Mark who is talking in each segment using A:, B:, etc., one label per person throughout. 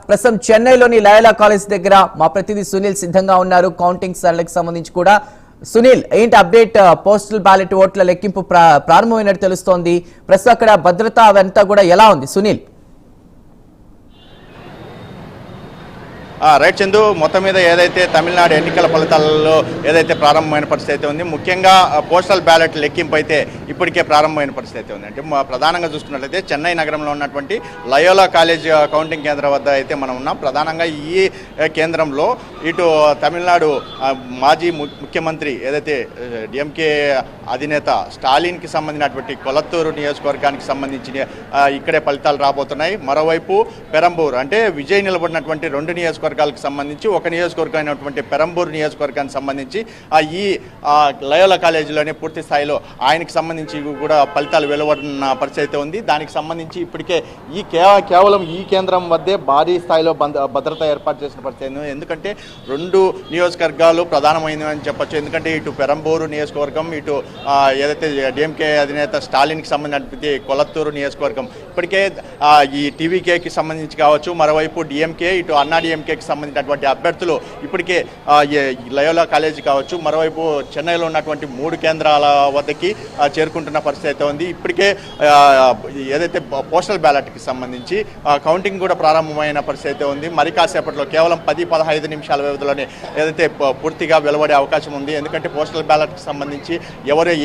A: ప్రస్తుతం చెన్నైలోని Loyola college దగ్గర మా ప్రతినిధి సునీల్ సిద్ధంగా ఉన్నారు. కౌంటింగ్ సరళికి సంబంధించి కూడా సునీల్, ఏంటి అప్డేట్? పోస్టల్ బ్యాలెట్ ఓట్ల లెక్కింపు ప్రారంభమైనట్టు తెలుస్తోంది. ప్రస్తుతం అక్కడ భద్రత అవంతా కూడా ఎలా ఉంది సునీల్?
B: రైట్ చందు, మొత్తం మీద ఏదైతే తమిళనాడు ఎన్నికల ఫలితాలలో ఏదైతే ప్రారంభమైన పరిస్థితి అయితే ఉంది, ముఖ్యంగా పోస్టల్ బ్యాలెట్ లెక్కింపు అయితే ఇప్పటికే ప్రారంభమైన పరిస్థితి అయితే ఉంది. అంటే ప్రధానంగా చూసుకున్నట్లయితే చెన్నై నగరంలో ఉన్నటువంటి లయోలా కాలేజ్ కౌంటింగ్ కేంద్రం వద్ద అయితే మనం ఉన్నాం. ప్రధానంగా ఈ కేంద్రంలో ఇటు తమిళనాడు మాజీ ముఖ్యమంత్రి ఏదైతే డిఎంకే అధినేత స్టాలిన్కి సంబంధించినటువంటి కొలత్తూరు నియోజకవర్గానికి సంబంధించిన ఇక్కడే ఫలితాలు రాబోతున్నాయి. మరోవైపు పెరంబూర్ అంటే విజయ్ నిలబడినటువంటి రెండు నియోజకవర్గాలకు సంబంధించి ఒక నియోజకవర్గం అయినటువంటి పెరంబూర్ నియోజకవర్గానికి సంబంధించి ఈ లయోలా కాలేజీలోనే పూర్తి స్థాయిలో ఆయనకి సంబంధించి కూడా ఫలితాలు వెలువడిన పరిస్థితి ఉంది. దానికి సంబంధించి ఇప్పటికే కేవలం ఈ కేంద్రం వద్దే భారీ స్థాయిలో భద్రత ఏర్పాటు చేసిన పరిస్థితి. ఎందుకంటే రెండు నియోజకవర్గాలు ప్రధానమైనవి అని చెప్పొచ్చు. ఎందుకంటే ఇటు పెరంబూరు నియోజకవర్గం, ఇటు ఏదైతే డిఎంకే అధినేత స్టాలిన్కి సంబంధించిన కొలత్తూరు నియోజకవర్గం ఇప్పటికే ఈ టీవీకేకి సంబంధించి కావచ్చు, మరోవైపు డిఎంకే ఇటు అన్నా డిఎంకేకి సంబంధించినటువంటి అభ్యర్థులు ఇప్పటికే లయోలా కాలేజీ కావచ్చు, మరోవైపు చెన్నైలో ఉన్నటువంటి 3 కేంద్రాల వద్దకి చేరుకుంటున్న పరిస్థితి అయితే ఉంది. ఇప్పటికే ఏదైతే పోస్టల్ బ్యాలెట్కి సంబంధించి కౌంటింగ్ కూడా ప్రారంభమైన పరిస్థితి అయితే ఉంది. మరి కాసేపట్లో కేవలం 10-15 నిమిషాల వ్యవధిలోనే ఏదైతే పూర్తిగా వెలువడే అవకాశం ఉంది. ఎందుకంటే పోస్టల్ బ్యాలెట్కి సంబంధించి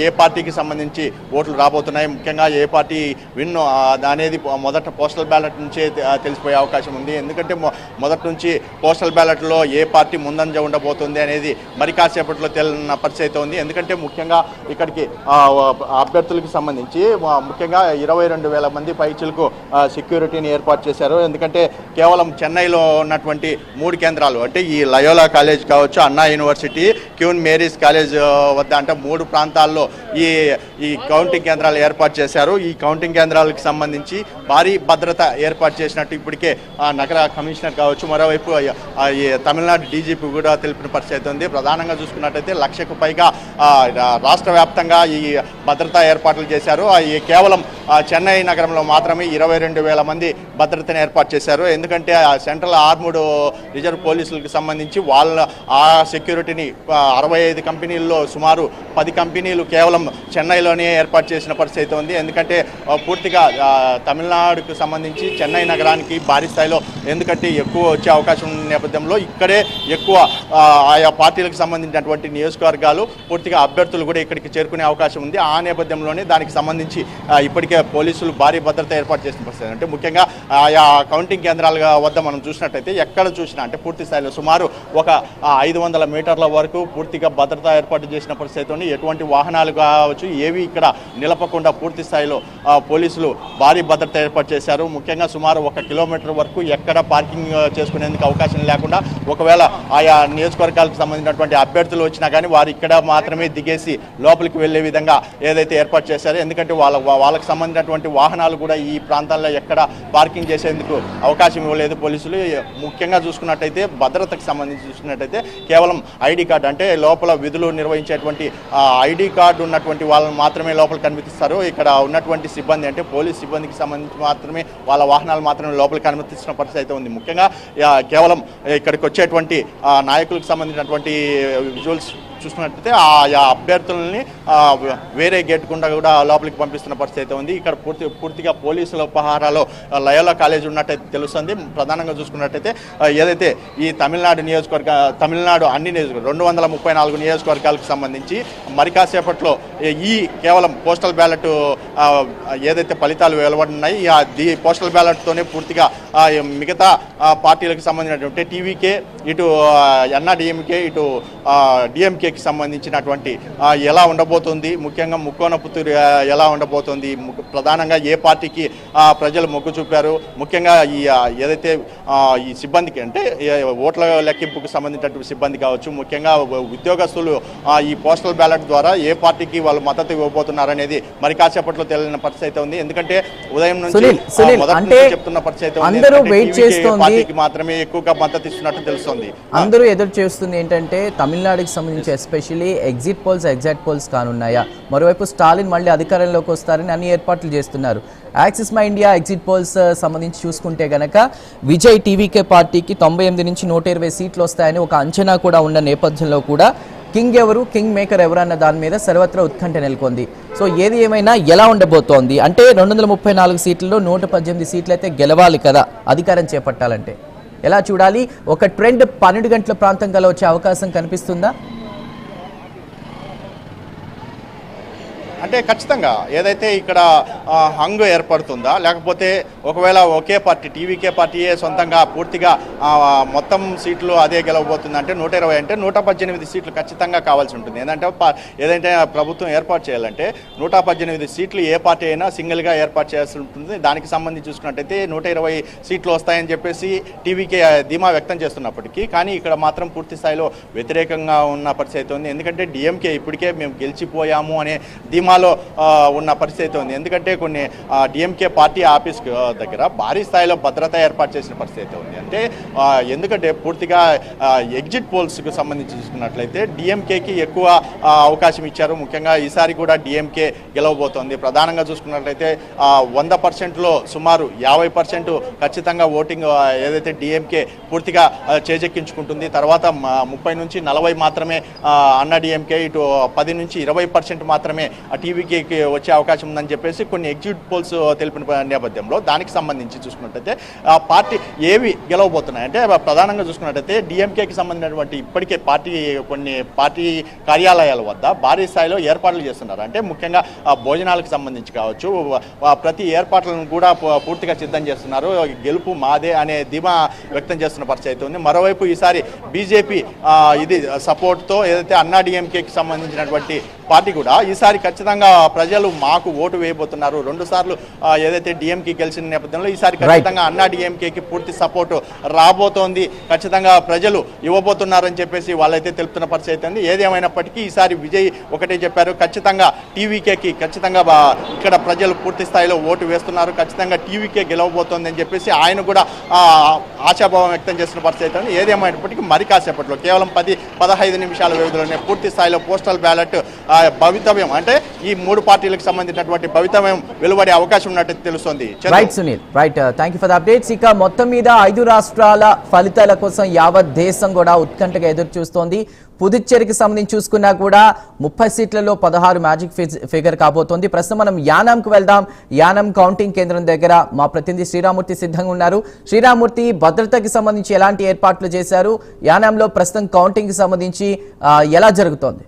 B: ఏ పార్టీకి సంబంధించి ఓట్లు రాబోతున్నాయి, ముఖ్యంగా ఏ పార్టీ విన్ అనేది మొదట పోస్టల్ బ్యాలెట్ నుంచే తెలిసిపోయే అవకాశం ఉంది. ఎందుకంటే మొదటి నుంచి పోస్టల్ బ్యాలెట్లో ఏ పార్టీ ముందంజ ఉండబోతుంది అనేది మరి కాసేపట్లో తెలియని పరిస్థితి ఉంది. ఎందుకంటే ముఖ్యంగా ఇక్కడికి అభ్యర్థులకు సంబంధించి ముఖ్యంగా 22,000 మంది పైచులకు సెక్యూరిటీని ఏర్పాటు చేశారు. ఎందుకంటే కేవలం చెన్నైలో ఉన్నటువంటి 3 కేంద్రాలు అంటే ఈ లయోలా కాలేజ్ కావచ్చు, అన్నా యూనివర్సిటీ, క్యూన్ మేరీస్ కాలేజ్ వద్ద అంటే 3 ప్రాంతాల్లో ఈ కౌంటింగ్ కేంద్రాలు ఏర్పాటు చేశారు. ఈ కౌంటింగ్ కేంద్రాలకు సంబంధించి భారీ భద్రత ఏర్పాటు చేసినట్టు ఇప్పటికే నగర కమిషనర్ కావచ్చు, మరోవైపు తమిళనాడు డీజీపీ కూడా తెలిపిన పరిస్థితి ఉంది. ప్రధానంగా చూసుకున్నట్టయితే 1,00,000కు పైగా రాష్ట్ర వ్యాప్తంగా ఈ భద్రతా ఏర్పాట్లు చేశారు. కేవలం చెన్నై నగరంలో మాత్రమే 22,000 మంది భద్రతను ఏర్పాటు చేశారు. ఎందుకంటే సెంట్రల్ ఆర్మ్డ్ రిజర్వ్ పోలీసులకు సంబంధించి వాళ్ళ సెక్యూరిటీని 65 కంపెనీల్లో సుమారు 10 కంపెనీలు కేవలం చెన్నైలోనే ఏర్పాటు చేసిన పరిస్థితి ఉంది. ఎందుకంటే పూర్తిగా తమిళనాడుకు సంబంధించి చెన్నై నగరానికి భారీ స్థాయిలో ఎందుకంటే ఎక్కువ వచ్చే అవకాశం ఉన్న నేపథ్యంలో ఇక్కడే ఎక్కువ ఆయా పార్టీలకు సంబంధించినటువంటి నియోజకవర్గాలు పూర్తిగా అభ్యర్థులు కూడా ఇక్కడికి చేరుకునే అవకాశం ఉంది. ఆ నేపథ్యంలోనే దానికి సంబంధించి ఇప్పటికే పోలీసులు భారీ భద్రత ఏర్పాటు చేసిన పరిస్థితి. అంటే ముఖ్యంగా ఆయా కౌంటింగ్ కేంద్రాల వద్ద మనం చూసినట్టయితే ఎక్కడ చూసినా అంటే పూర్తి స్థాయిలో సుమారు ఒక 500 మీటర్ల వరకు పూర్తిగా భద్రత ఏర్పాటు చేసిన పరిస్థితి. ఎటువంటి వాహనాలు కావచ్చు ఏవి ఇక్కడ నిలపకుండా పూర్తి స్థాయిలో పోలీసులు భారీ భద్రత ఏర్పాటు చేశారు. ముఖ్యంగా సుమారు 1 కిలోమీటర్ వరకు ఎక్కడ పార్కింగ్ చేసుకునేందుకు అవకాశం లేకుండా ఒకవేళ ఆయా నియోజకవర్గాలకు సంబంధించినటువంటి అభ్యర్థులు వచ్చినా కానీ వారు ఇక్కడ మాత్రమే దిగేసి లోపలికి వెళ్లే విధంగా ఏదైతే ఏర్పాటు చేశారో. ఎందుకంటే వాళ్ళకి సంబంధించినటువంటి వాహనాలు కూడా ఈ ప్రాంతాల్లో ఎక్కడ పార్కింగ్ చేసేందుకు అవకాశం ఇవ్వలేదు పోలీసులు. ముఖ్యంగా చూసుకున్నట్టయితే భద్రతకు సంబంధించి చూసుకున్నట్టయితే కేవలం ఐడి కార్డు అంటే లోపల విధులు నిర్వహించేటువంటి ఐడి కార్డు ఉన్నటువంటి వాళ్ళని మాత్రమే లోపల కనిపిస్తారు. ఇక్కడ ఉన్నటువంటి సిబ్బంది అంటే పోలీస్ సిబ్బందికి సంబంధించి మాత్రమే వాళ్ళ వాహనాలు మాత్రమే లోపలికి అనుమతిస్తున్న పరిస్థితి అయితే ఉంది. ముఖ్యంగా కేవలం ఇక్కడికి వచ్చేటువంటి నాయకులకు సంబంధించినటువంటి విజువల్స్ చూసుకున్నట్లయితే ఆ అభ్యర్థులని వేరే గేట్ గుండా కూడా లోపలికి పంపిస్తున్న పరిస్థితి అయితే ఉంది. ఇక్కడ పూర్తిగా పోలీసుల ఉపహారాలు లయోలా కాలేజ్ ఉన్నట్టయితే తెలుస్తుంది. ప్రధానంగా చూసుకున్నట్టయితే ఏదైతే ఈ తమిళనాడు అన్ని నియోజకవర్గాలు 234 నియోజకవర్గాలకు సంబంధించి మరి కాసేపట్లో ఈ కేవలం పోస్టల్ బ్యాలెట్ ఏదైతే ఫలితాలు వెలువడున్నాయి ఈ పోస్టల్ బ్యాలెట్తోనే పూర్తిగా మిగతా పార్టీలకు సంబంధించినటువంటి టీవీకే, ఇటు అన్నా డిఎంకే, ఇటు డిఎంకేకి సంబంధించినటువంటి ఎలా ఉండబోతుంది, ముఖ్యంగా ముక్కోన పుత్తూరు ఎలా ఉండబోతుంది, ప్రధానంగా ఏ పార్టీకి ప్రజలు మొగ్గు చూపారు, ముఖ్యంగా ఏదైతే ఈ సిబ్బందికి అంటే ఓట్ల లెక్కింపుకు సంబంధించినటువంటి సిబ్బంది కావచ్చు, ముఖ్యంగా ఉద్యోగస్తులు ఈ పోస్టల్ బ్యాలెట్ ద్వారా ఏ పార్టీకి వాళ్ళు మద్దతు ఇవ్వబోతున్నారనేది మరి కాసేపట్లో తెలియని పరిస్థితి అయితే ఉంది. ఎందుకంటే ఉదయం నుంచి మొదటి చెప్తున్న పరిస్థితి
A: పార్టీకి
B: మాత్రమే ఎక్కువగా మద్దతు ఇస్తున్నట్టు తెలుస్తుంది.
A: అందరూ ఎదురు చేస్తుంది ఏంటంటే తమిళనాడుకి సంబంధించి ఎస్పెషల్లీ ఎగ్జిట్ పోల్స్ కానున్నాయా? మరోవైపు స్టాలిన్ మళ్ళీ అధికారంలోకి వస్తారని అన్ని ఏర్పాట్లు చేస్తున్నారు. Axis my India exit polls సంబంధించి చూసుకుంటే గనక విజయ్ టీవీకే పార్టీకి 98 నుంచి 120 సీట్లు వస్తాయని ఒక అంచనా కూడా ఉన్న నేపథ్యంలో కూడా కింగ్ ఎవరు, కింగ్ మేకర్ ఎవరు అన్న దాని మీద సర్వత్రా ఉత్కంఠ నెలకొంది. సో ఏది ఏమైనా ఎలా ఉండబోతోంది అంటే 234 సీట్లలో 118 సీట్లు అయితే గెలవాలి కదా అధికారం చేపట్టాలంటే. ఎలా చూడాలి? ఒక ట్రెండ్ 12 గంటల ప్రాంతం కల్లా వచ్చే అవకాశం కనిపిస్తుందా?
B: అంటే ఖచ్చితంగా ఏదైతే ఇక్కడ హంగు ఏర్పడుతుందా, లేకపోతే ఒకవేళ ఒకే పార్టీ టీవీకే పార్టీయే సొంతంగా పూర్తిగా మొత్తం సీట్లు అదే గెలవబోతుంది అంటే 120 అంటే 118 సీట్లు ఖచ్చితంగా కావాల్సి ఉంటుంది. ఏదంటే ప్రభుత్వం ఏర్పాటు చేయాలంటే 118 సీట్లు ఏ పార్టీ అయినా సింగిల్గా ఏర్పాటు చేయాల్సి ఉంటుంది. దానికి సంబంధించి చూసుకున్నట్టయితే 120 సీట్లు వస్తాయని చెప్పేసి టీవీకే ధీమా వ్యక్తం చేస్తున్నప్పటికీ కానీ ఇక్కడ మాత్రం పూర్తి స్థాయిలో వ్యతిరేకంగా ఉన్న పరిస్థితి ఉంది. ఎందుకంటే డిఎంకే ఇప్పటికే మేము గెలిచిపోయాము అనే ధీమా ఉన్న పరిస్థితి ఉంది. ఎందుకంటే కొన్ని డిఎంకే పార్టీ ఆఫీస్ దగ్గర భారీ స్థాయిలో భద్రత ఏర్పాటు చేసిన పరిస్థితి ఉంది. అంటే ఎందుకంటే పూర్తిగా ఎగ్జిట్ పోల్స్కి సంబంధించి చూసుకున్నట్లయితే డిఎంకేకి ఎక్కువ అవకాశం ఇచ్చారు. ముఖ్యంగా ఈసారి కూడా డిఎంకే గెలవబోతోంది. ప్రధానంగా చూసుకున్నట్లయితే 100%లో సుమారు 50% ఖచ్చితంగా ఓటింగ్ ఏదైతే డిఎంకే పూర్తిగా చేజెక్కించుకుంటుంది. తర్వాత 30 నుంచి 40 మాత్రమే అన్నా డిఎంకే, ఇటు 10 నుంచి 20% మాత్రమే టీవీకి వచ్చే అవకాశం ఉందని చెప్పేసి కొన్ని ఎగ్జిట్ పోల్స్ తెలిపిన నేపథ్యంలో దానికి సంబంధించి చూసుకున్నట్టయితే పార్టీ ఏవి గెలవబోతున్నాయి అంటే ప్రధానంగా చూసుకున్నట్టయితే డిఎంకేకి సంబంధించినటువంటి ఇప్పటికే కొన్ని పార్టీ కార్యాలయాల వద్ద భారీ స్థాయిలో ఏర్పాట్లు చేస్తున్నారు. అంటే ముఖ్యంగా భోజనాలకు సంబంధించి కావచ్చు, ప్రతి ఏర్పాట్లను కూడా పూర్తిగా సిద్ధం చేస్తున్నారు. గెలుపు మాదే అనే ధీమా వ్యక్తం చేస్తున్న పరిస్థితి ఉంది. మరోవైపు ఈసారి బీజేపీ ఇది సపోర్ట్తో ఏదైతే అన్నా డిఎంకేకి సంబంధించినటువంటి పార్టీ కూడా ఈసారి ఖచ్చితంగా ప్రజలు మాకు ఓటు వేయబోతున్నారు. 2 సార్లు ఏదైతే డిఎంకే గెలిచిన నేపథ్యంలో ఈసారి ఖచ్చితంగా అన్నా డిఎంకేకి పూర్తి సపోర్టు రాబోతోంది, ఖచ్చితంగా ప్రజలు ఇవ్వబోతున్నారని చెప్పేసి వాళ్ళైతే తెలుపుతున్న పరిస్థితి ఉంది. ఏదేమైనప్పటికీ ఈసారి విజయ్ ఒకటే చెప్పారు, ఖచ్చితంగా టీవీకేకి ఖచ్చితంగా ఇక్కడ ప్రజలు పూర్తి స్థాయిలో ఓటు వేస్తున్నారు, ఖచ్చితంగా టీవీకే గెలవబోతోంది అని చెప్పేసి ఆయన కూడా ఆశాభావం వ్యక్తం చేస్తున్న పరిస్థితి ఉంది. ఏదేమైనప్పటికీ మరి కాసేపట్లో కేవలం 10-15 నిమిషాల వ్యవధిలోనే పూర్తి స్థాయిలో పోస్టల్ బ్యాలెట్ భవితవ్యం అంటే ఈ 3 పార్టీలకు సంబంధించినటువంటి భవితవ్యం వెలువడే అవకాశం ఉన్నట్టు తెలుస్తోంది.
A: Right Sunil, right, thank you for the updates. ఇక మొత్తం మీద 5 రాష్ట్రాల ఫలితాల కోసం యావత్ దేశం కూడా ఉత్కంఠగా ఎదురు చూస్తోంది. పుదుచ్చేరికి సంబంధించి చూసుకున్నా కూడా 30 సీట్లలో 16 మ్యాజిక్ ఫిగర్ కాబోతోంది. ప్రస్తుతం మనం యానాంకు వెళ్దాం. యానాం కౌంటింగ్ కేంద్రం దగ్గర మా ప్రతినిధి శ్రీరామూర్తి సిద్ధంగా ఉన్నారు. శ్రీరామూర్తి, భద్రతకి సంబంధించి ఎలాంటి ఏర్పాట్లు చేశారు? యానాంలో ప్రస్తుతం కౌంటింగ్ కి సంబంధించి ఎలా జరుగుతోంది?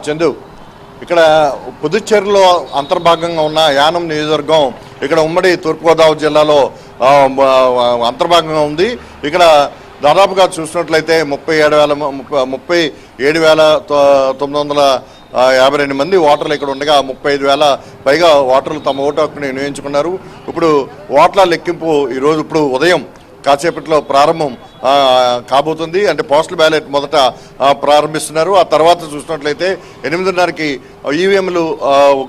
C: చందు, ఇక్కడ పుదుచ్చేరిలో అంతర్భాగంగా ఉన్న యానం నియోజకవర్గం ఇక్కడ ఉమ్మడి తూర్పుగోదావరి జిల్లాలో అంతర్భాగంగా ఉంది. ఇక్కడ దాదాపుగా చూసినట్లయితే 37,952 మంది ఓటర్లు ఇక్కడ ఉండగా 35,000 పైగా ఓటర్లు తమ ఓటు హక్కుని వినియోగించుకున్నారు. ఇప్పుడు ఓట్ల లెక్కింపు ఈరోజు ఇప్పుడు ఉదయం కాసేపట్లో ప్రారంభం కాబోతుంది. అంటే పోస్టల్ బ్యాలెట్ మొదట ప్రారంభిస్తున్నారు. ఆ తర్వాత చూసినట్లయితే 8:30కి ఈవీఎంలు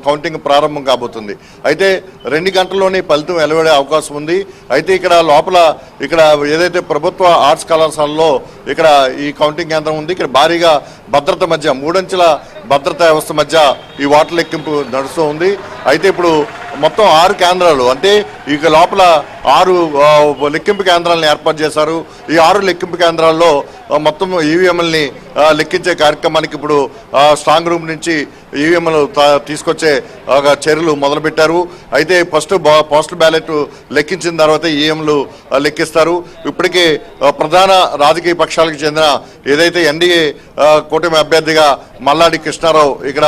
C: కౌంటింగ్ ప్రారంభం కాబోతుంది. అయితే 2 గంటల్లోనే ఫలితం వెలువడే అవకాశం ఉంది. అయితే ఇక్కడ లోపల ఇక్కడ ఏదైతే ప్రభుత్వ ఆర్ట్స్ కళాశాలలో ఇక్కడ ఈ కౌంటింగ్ కేంద్రం ఉంది. ఇక్కడ భారీగా భద్రత మధ్య 3 అంచెల భద్రతా వ్యవస్థ మధ్య ఈ ఓట్ల లెక్కింపు నడుస్తూ ఉంది. అయితే ఇప్పుడు మొత్తం 6 కేంద్రాలు అంటే ఇక లోపల 6 లెక్కింపు కేంద్రాలను ఏర్పాటు చేశారు. ఈ 6 లెక్కింపు కేంద్రాల్లో మొత్తం ఈవీఎంలని లెక్కించే కార్యక్రమానికి ఇప్పుడు స్ట్రాంగ్ రూమ్ నుంచి ఈవీఎంలు తీసుకొచ్చే చర్యలు మొదలుపెట్టారు. అయితే ఫస్ట్ పోస్టల్ బ్యాలెట్ లెక్కించిన తర్వాత ఈవీఎంలు లెక్కిస్తారు. ఇప్పటికే ప్రధాన రాజకీయ పక్షాలకు చెందిన ఏదైతే ఎన్డీఏ కూటమి అభ్యర్థిగా మల్లాడి కృష్ణారావు ఇక్కడ